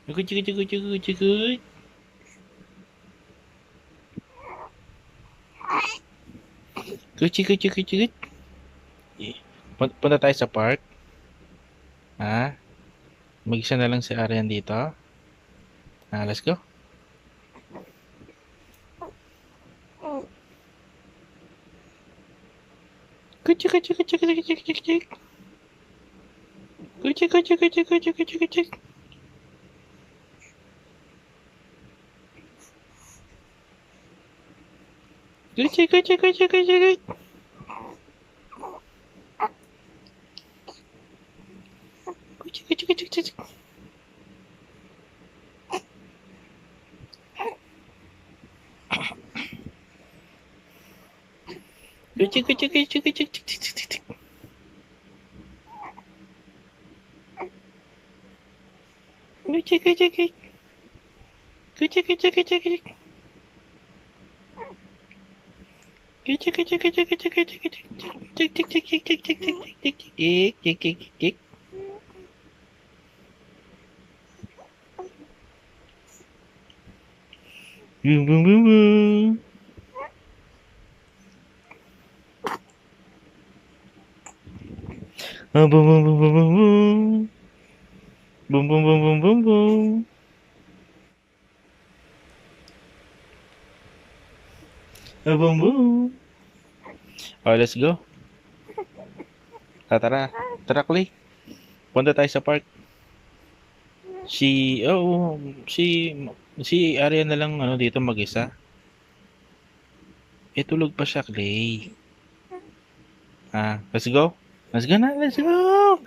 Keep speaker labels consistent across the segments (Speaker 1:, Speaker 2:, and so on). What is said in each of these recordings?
Speaker 1: Good, good, good, good, good, good. Good, good, good, good, good. Punta tayo sa park. Ha? Mag-isa na lang si Arian dito. Let's go. Good, good, good, good, good, good, good, good. Good, good, good, good, good, good, good, good, good. Good, good, good, good, good, good, good. Good, good, good, good, good. Good, good, good, good, good, good, good, good. Good, good, good, good. Good, good, good, good, good, good. Good, good, good, good, good, good, good, good. Tick, tick, tick, tick, tick, tick, tick, tick, tick, tick, tick, tick, tick. Boom, boom, boom, boom. Boom, boom, boom, boom, boom, boom, boom. Boom, boom, boom, boom, boom, boom. Boom, boom. Oh, let's go. Tara. Tara, Clay. Punta tayo sa park. Si, oh, si, si Arya na lang ano dito mag-isa. Eh, tulog pa siya, Clay. Let's go. Let's go na, let's go.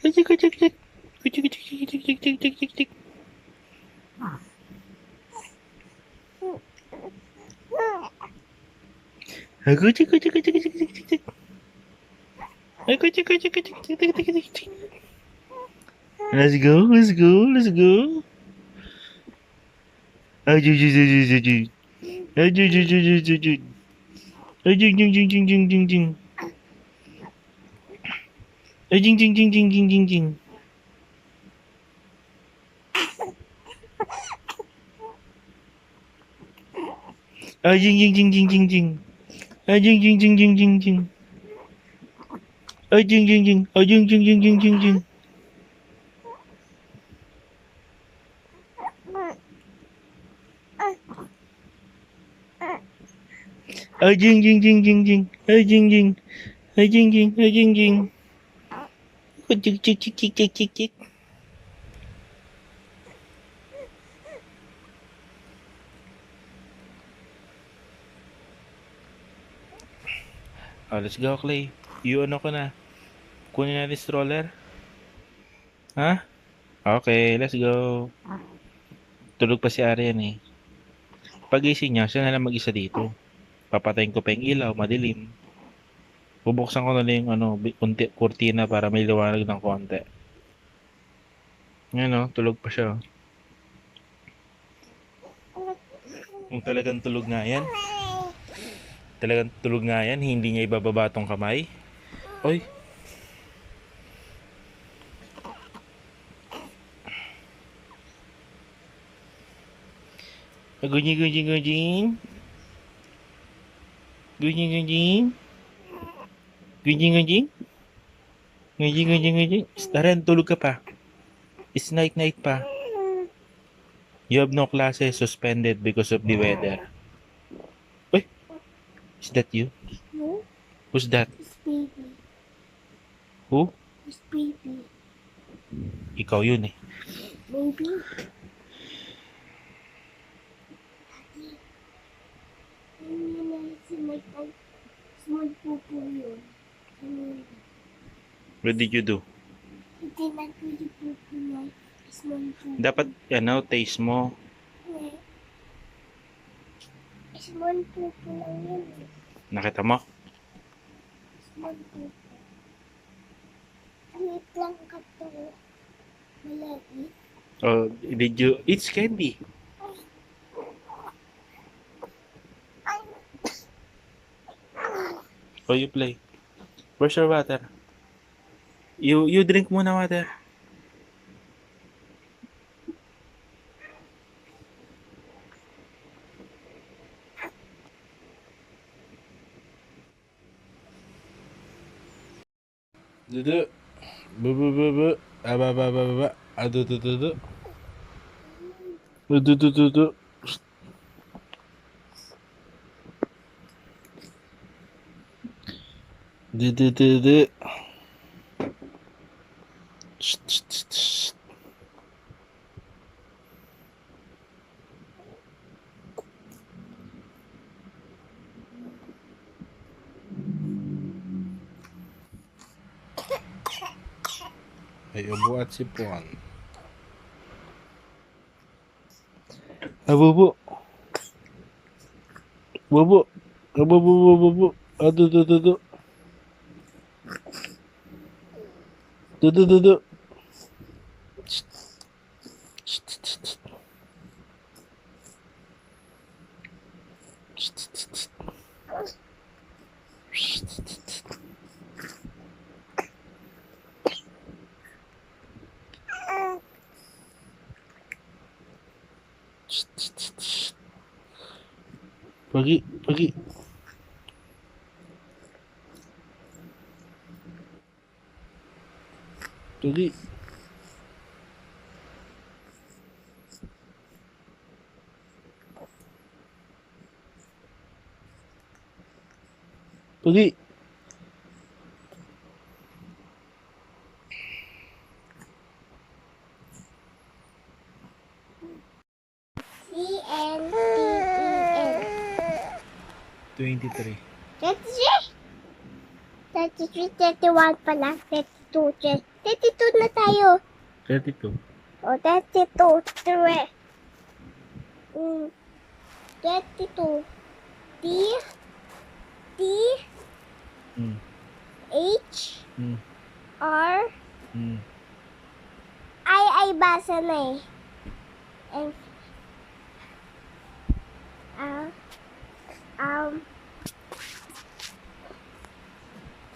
Speaker 1: Tik, tik, tik, tik. Tik, tik, tik, tik, tik, tik, tik, tik, tik. Aku tik, tik, tik, tik, tik, tik, tik, tik. Aku tik, tik, tik, tik, tik, tik, tik, tik, tik. Let's go, let's go, let's go. Aju, aju, aju, aju, aju. Aju, aju, aju, aju, aju. Aju, jing, jing, jing, jing, jing, jing. Aju, jing, jing, jing, jing, jing, jing. Aju, jing, jing, jing, jing, jing. Aju, jing, jing, jing, jing, jing. Aju, jing, jing, jing. Aju, jing, jing, jing, jing, jing. Aju, jing, jing, jing, jing, jing. Aju, jing, jing. Aju, jing, jing, aju, jing, jing. Cik, cik, cik, cik, cik, cik, cik. Oh, let's go, Clay. Ano ko na. Kunin natin stroller. Ha? Okay, let's go. Tulog pa si Arian eh. Pagising niya, siya na lang mag-isa dito. Papatayin ko pa yung ilaw, madilim. Bubuksan ko na lang yung kurtina para may liwanag ng konti. Yan o, tulog pa siya. Kung talagang tulog nga yan, hindi niya ibababa tong kamay. Oy, gunjing, gunjing, gunjing. Gunjing, gunjing. Gunjing, gunjing. Gunjing, gunjing, gunjing. Arian, tulog ka pa. It's night pa. You have no classes suspended because of the weather. Uy, is that you?
Speaker 2: No,
Speaker 1: Who's that?
Speaker 2: it's baby.
Speaker 1: Who?
Speaker 2: It's baby.
Speaker 1: Ikaw yun eh.
Speaker 2: Baby. Hindi na si Michael. Small pupo yun.
Speaker 1: What did you do?
Speaker 2: Hindi na pwede pupo na small pupo.
Speaker 1: Dapat, taste mo.
Speaker 2: Hindi. Small pupo lang yun.
Speaker 1: Nakita mo?
Speaker 2: Small pupo. Alit lang ka to. Malaki.
Speaker 1: Oh, did you eat candy? Oh, you play. Where's your water? You drink muna water. Dudu. Bu bu bu bu. Aba ba ba ba ba. Adu du du du. Du du du du du. Du du du du. Şşt, şşt, şşt, şşt. Ay ubo at sipon. Abubo. Bubo. Abubo bubo bubo. Adu du du du. Du du du du. Şşt, şşt, şşt, şşt. Şşt, şşt, şşt. Şşt, şşt, şşt. Şşt, şşt, şşt, şşt. Pergi, pergi. Pergi. Pergi.
Speaker 2: C-N-T-E-N.
Speaker 1: 23.
Speaker 2: 33? 33, 31 pala. 32, 32 na tayo.
Speaker 1: 32.
Speaker 2: O, 32. 3. 32. T. T.
Speaker 1: Hmm.
Speaker 2: H.
Speaker 1: Hmm.
Speaker 2: R.
Speaker 1: Hmm.
Speaker 2: Ay basa na eh. And,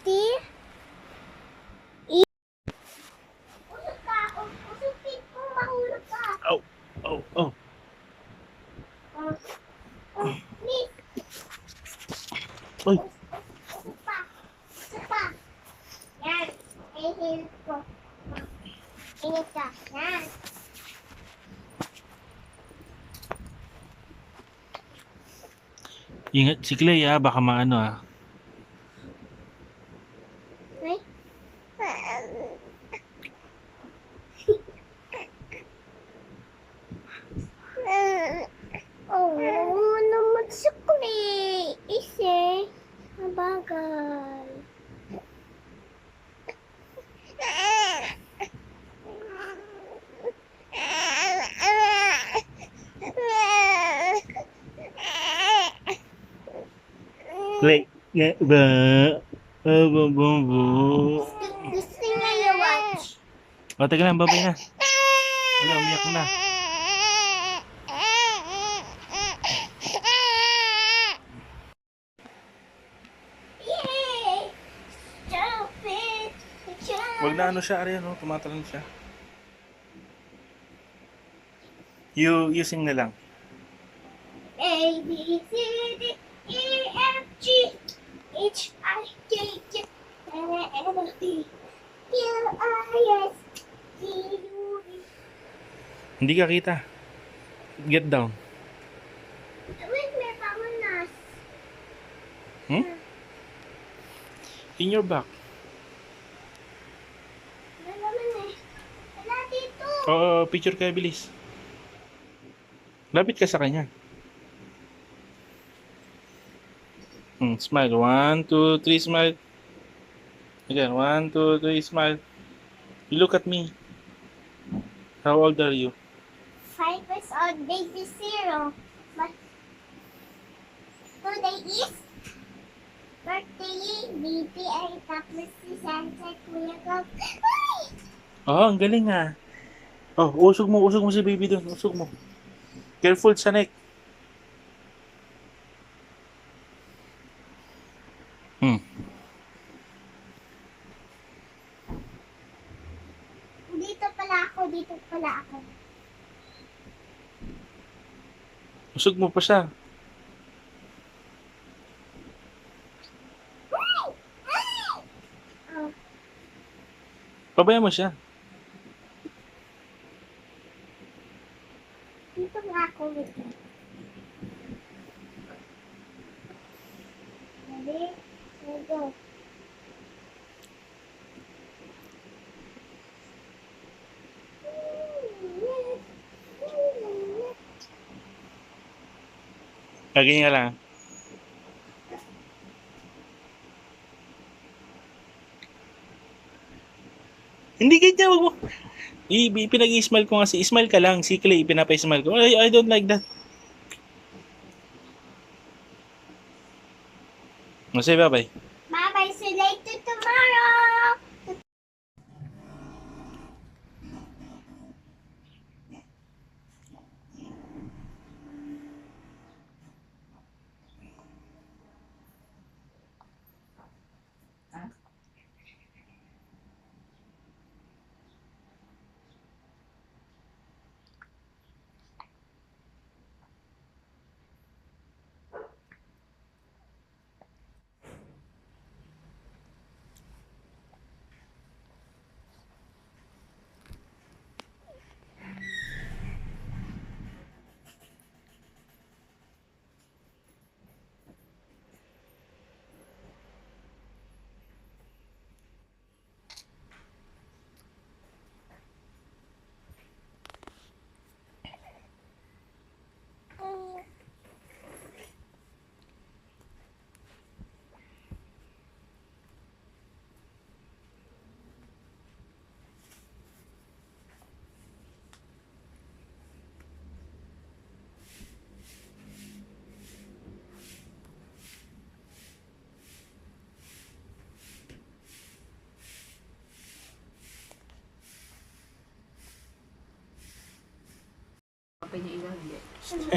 Speaker 2: T. E. Usok ka. Usupin ko. Mahulog ka.
Speaker 1: Oh, oh, oh.
Speaker 2: Please.
Speaker 1: Oy.
Speaker 2: Supa. Supa. Yan. I-heal ko. Ingat ka. Yan.
Speaker 1: Ingat si Clay baka maano
Speaker 2: Ay. Oh, naman sa kulay. Ise. Mabagal.
Speaker 1: Clay, ba, ba, ba, ba.
Speaker 2: Gusto niya i-watch.
Speaker 1: O, teka lang, babay na. Wala, umiyak na.
Speaker 2: Yay! Stupid!
Speaker 1: Wag na ano siya, Arian, tumatalon siya. You sing na lang.
Speaker 2: A, B, C, D, E, F, G, H, I, J, K, L, M, N, P, Q, R, S, T, U, V.
Speaker 1: Hindi ka kita. Get down.
Speaker 2: Wait, may pamunas.
Speaker 1: Hmm? In your back.
Speaker 2: Wala naman eh. Wala dito.
Speaker 1: Oo, picture kayo, bilis. Lapit ka sa kanya. Smile. 1, 2, 3, smile. Again, 1, 2, 3, smile. You look at me. How old are you?
Speaker 2: 5 years old, baby 0. But today is birthday, baby, ay tapos si Sunset, Kuya Gab. Ay!
Speaker 1: Oh, ang galing Oh, usog mo si baby doon. Usog mo. Careful sa neck.
Speaker 2: Dito pala ako.
Speaker 1: Usog mo pa siya.
Speaker 2: Oh.
Speaker 1: Pabayaan mo siya.
Speaker 2: Dito nga ako with you. Ready? Let's go.
Speaker 1: Ganyan ka lang. Hindi ganyan, wag mo. Pinag-i-smile ko nga smile ka lang. Si Clay, pinapa-smile ko. I don't like that. Say bye-bye.
Speaker 2: Bye-bye. See you later tomorrow.
Speaker 3: Kapag niya ilaw, hindi.
Speaker 2: Hindi.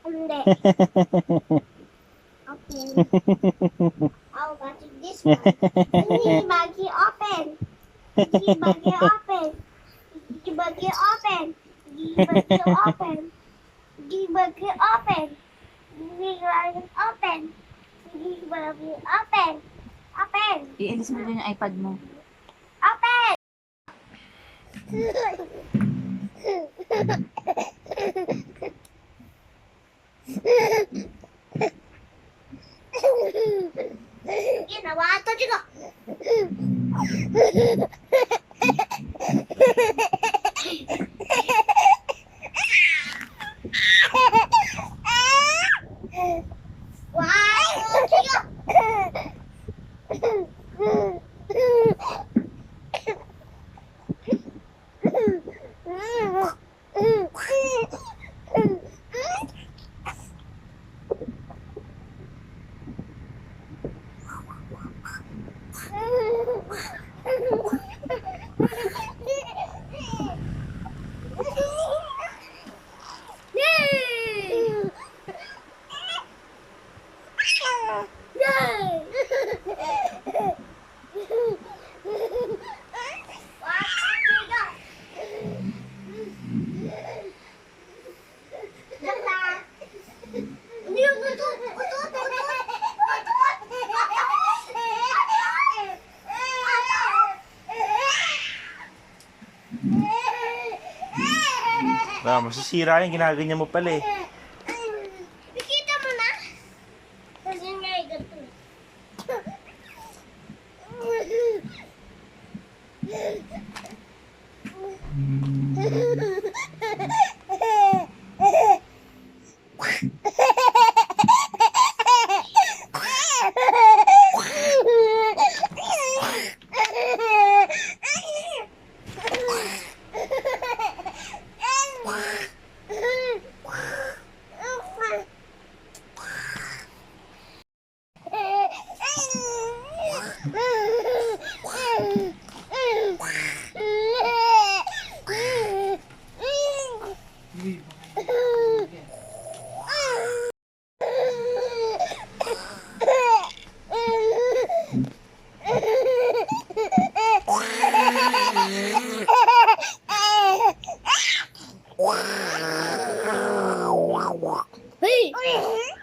Speaker 2: Hindi. Okay. I'll watch this one. Hindi baggy open. Hindi baggy open. Hindi baggy open. Hindi baggy open. Hindi baggy open. Hindi baggy open. Hindi baggy open. Open.
Speaker 3: I-alis mo dyan yung iPad mo.
Speaker 2: Open. Ginawa ito juga. Why?
Speaker 1: Masisira yan, ginaganyan mo pala eh.
Speaker 2: Nakita mo na? Kasi nga ganito. Hey!